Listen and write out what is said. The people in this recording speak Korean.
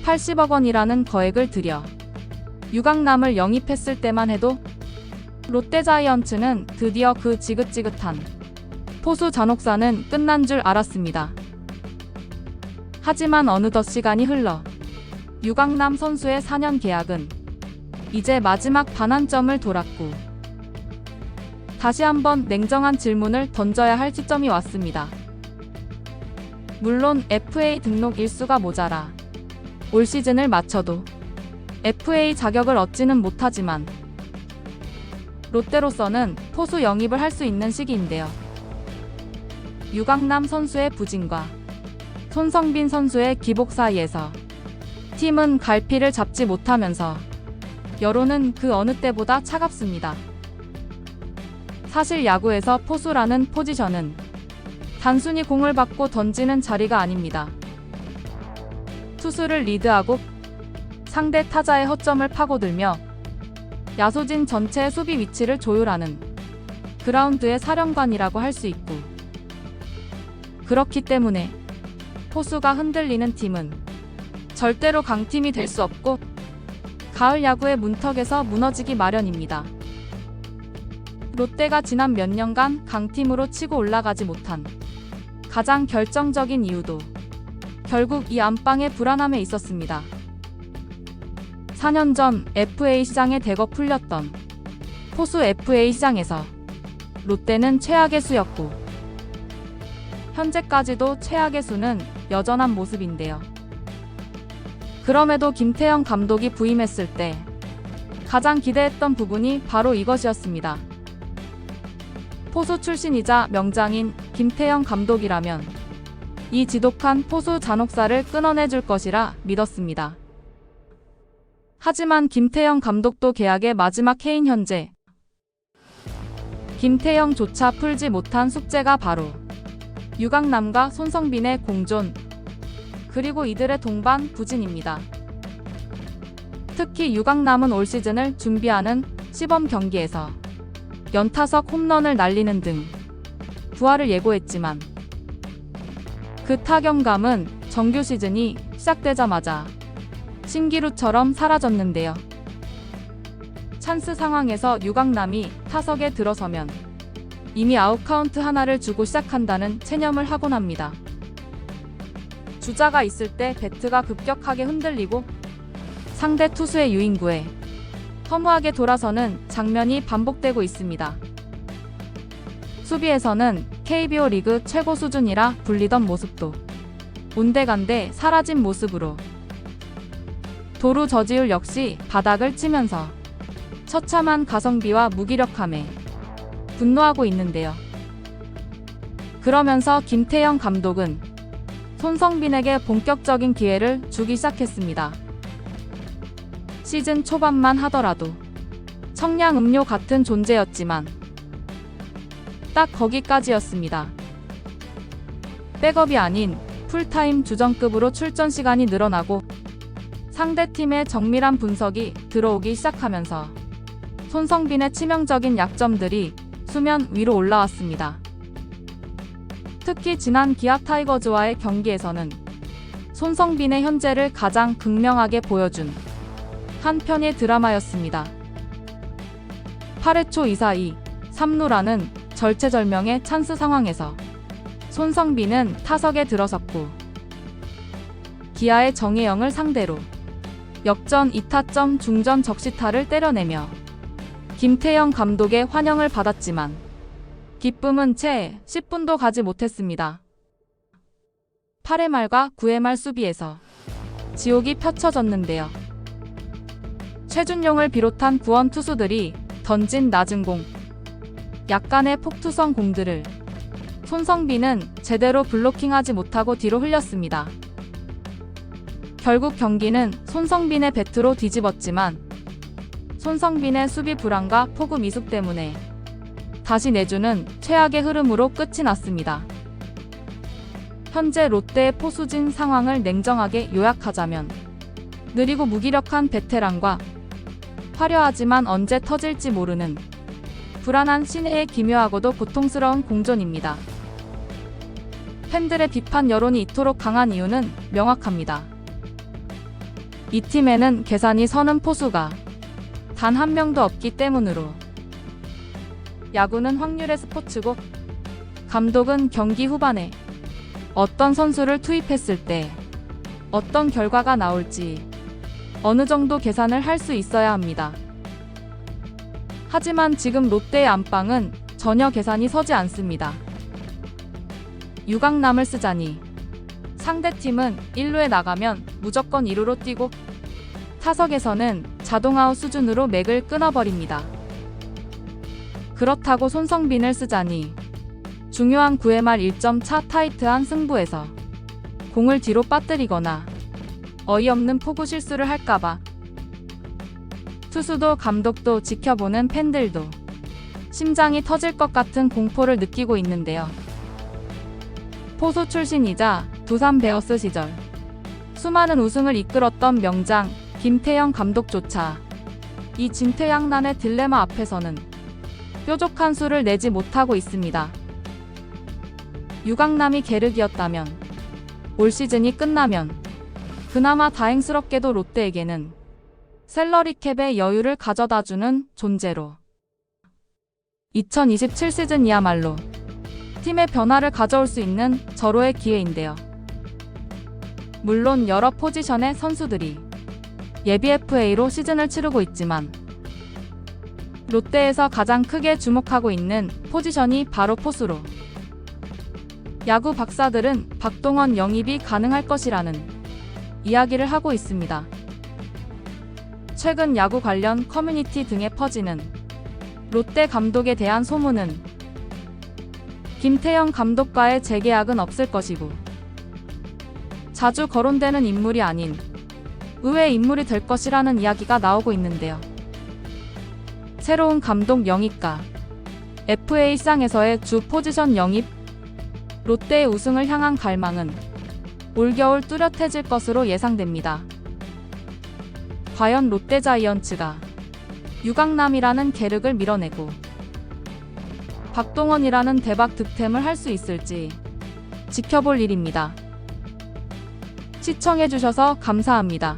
80억 원이라는 거액을 들여 유강남을 영입했을 때만 해도 롯데자이언츠는 드디어 그 지긋지긋한 포수 잔혹사는 끝난 줄 알았습니다. 하지만 어느덧 시간이 흘러 유강남 선수의 4년 계약은 이제 마지막 반환점을 돌았고 다시 한번 냉정한 질문을 던져야 할 시점이 왔습니다. 물론 FA 등록 일수가 모자라 올 시즌을 마쳐도 FA 자격을 얻지는 못하지만 롯데로서는 포수 영입을 할 수 있는 시기인데요. 유강남 선수의 부진과 손성빈 선수의 기복 사이에서 팀은 갈피를 잡지 못하면서 여론은 그 어느 때보다 차갑습니다. 사실 야구에서 포수라는 포지션은 단순히 공을 받고 던지는 자리가 아닙니다. 투수를 리드하고 상대 타자의 허점을 파고들며 야소진 전체의 수비 위치를 조율하는 그라운드의 사령관이라고 할 수 있고, 그렇기 때문에 포수가 흔들리는 팀은 절대로 강팀이 될 수 없고 가을 야구의 문턱에서 무너지기 마련입니다. 롯데가 지난 몇 년간 강팀으로 치고 올라가지 못한 가장 결정적인 이유도 결국 이 안방의 불안함에 있었습니다. 4년 전 FA 시장에 대거 풀렸던 포수 FA 시장에서 롯데는 최악의 수였고 현재까지도 최악의 수는 여전한 모습인데요. 그럼에도 김태형 감독이 부임했을 때 가장 기대했던 부분이 바로 이것이었습니다. 포수 출신이자 명장인 김태형 감독이라면 이 지독한 포수 잔혹사를 끊어내줄 것이라 믿었습니다. 하지만 김태형 감독도 계약의 마지막 해인 현재 김태형조차 풀지 못한 숙제가 바로 유강남과 손성빈의 공존, 그리고 이들의 동반 부진입니다. 특히 유강남은 올 시즌을 준비하는 시범 경기에서 연타석 홈런을 날리는 등 부활을 예고했지만 그 타격감은 정규 시즌이 시작되자마자 신기루처럼 사라졌는데요. 찬스 상황에서 유강남이 타석에 들어서면 이미 아웃카운트 하나를 주고 시작한다는 체념을 하곤 합니다. 주자가 있을 때 배트가 급격하게 흔들리고 상대 투수의 유인구에 허무하게 돌아서는 장면이 반복되고 있습니다. 수비에서는 KBO 리그 최고 수준이라 불리던 모습도 온데간데 사라진 모습으로 도루 저지율 역시 바닥을 치면서 처참한 가성비와 무기력함에 분노하고 있는데요. 그러면서 김태형 감독은 손성빈에게 본격적인 기회를 주기 시작했습니다. 시즌 초반만 하더라도 청량음료 같은 존재였지만 딱 거기까지였습니다. 백업이 아닌 풀타임 주전급으로 출전 시간이 늘어나고 상대팀의 정밀한 분석이 들어오기 시작하면서 손성빈의 치명적인 약점들이 수면 위로 올라왔습니다. 특히 지난 기아 타이거즈와의 경기에서는 손성빈의 현재를 가장 극명하게 보여준 한 편의 드라마였습니다. 8회 초 2사2, 3루라는 절체절명의 찬스 상황에서 손성빈은 타석에 들어섰고 기아의 정혜영을 상대로 역전 2타점 중전 적시타를 때려내며 김태형 감독의 환영을 받았지만 기쁨은 채 10분도 가지 못했습니다. 8회 말과 9회 말 수비에서 지옥이 펼쳐졌는데요. 최준용을 비롯한 구원 투수들이 던진 낮은 공, 약간의 폭투성 공들을 손성빈은 제대로 블로킹하지 못하고 뒤로 흘렸습니다. 결국 경기는 손성빈의 배트로 뒤집었지만 손성빈의 수비 불안과 포구 미숙 때문에 다시 내주는 최악의 흐름으로 끝이 났습니다. 현재 롯데의 포수진 상황을 냉정하게 요약하자면 느리고 무기력한 베테랑과 화려하지만 언제 터질지 모르는 불안한 신예의 기묘하고도 고통스러운 공존입니다. 팬들의 비판 여론이 이토록 강한 이유는 명확합니다. 이 팀에는 계산이 서는 포수가 단 한 명도 없기 때문으로 야구는 확률의 스포츠고 감독은 경기 후반에 어떤 선수를 투입했을 때 어떤 결과가 나올지 어느 정도 계산을 할 수 있어야 합니다. 하지만 지금 롯데의 안방은 전혀 계산이 서지 않습니다. 유강남을 쓰자니 상대팀은 1루에 나가면 무조건 2루로 뛰고 타석에서는 자동아웃 수준으로 맥을 끊어버립니다. 그렇다고 손성빈을 쓰자니 중요한 9회 말 1점 차 타이트한 승부에서 공을 뒤로 빠뜨리거나 어이없는 포구 실수를 할까봐 투수도 감독도 지켜보는 팬들도 심장이 터질 것 같은 공포를 느끼고 있는데요. 포수 출신이자 두산 베어스 시절 수많은 우승을 이끌었던 명장 김태형 감독조차 이 진퇴양난의 딜레마 앞에서는 뾰족한 수를 내지 못하고 있습니다. 유강남이 계륵이었다면 올 시즌이 끝나면 그나마 다행스럽게도 롯데에게는 셀러리 캡의 여유를 가져다주는 존재로 2027 시즌이야말로 팀의 변화를 가져올 수 있는 절호의 기회인데요. 물론 여러 포지션의 선수들이 예비 FA로 시즌을 치르고 있지만 롯데에서 가장 크게 주목하고 있는 포지션이 바로 포수로 야구 박사들은 박동원 영입이 가능할 것이라는 이야기를 하고 있습니다. 최근 야구 관련 커뮤니티 등에 퍼지는 롯데 감독에 대한 소문은 김태형 감독과의 재계약은 없을 것이고 자주 거론되는 인물이 아닌 의외의 인물이 될 것이라는 이야기가 나오고 있는데요. 새로운 감독 영입과 FA상에서의 주 포지션 영입, 롯데의 우승을 향한 갈망은 올겨울 뚜렷해질 것으로 예상됩니다. 과연 롯데자이언츠가 유강남이라는 계륵을 밀어내고 박동원이라는 대박 득템을 할 수 있을지 지켜볼 일입니다. 시청해주셔서 감사합니다.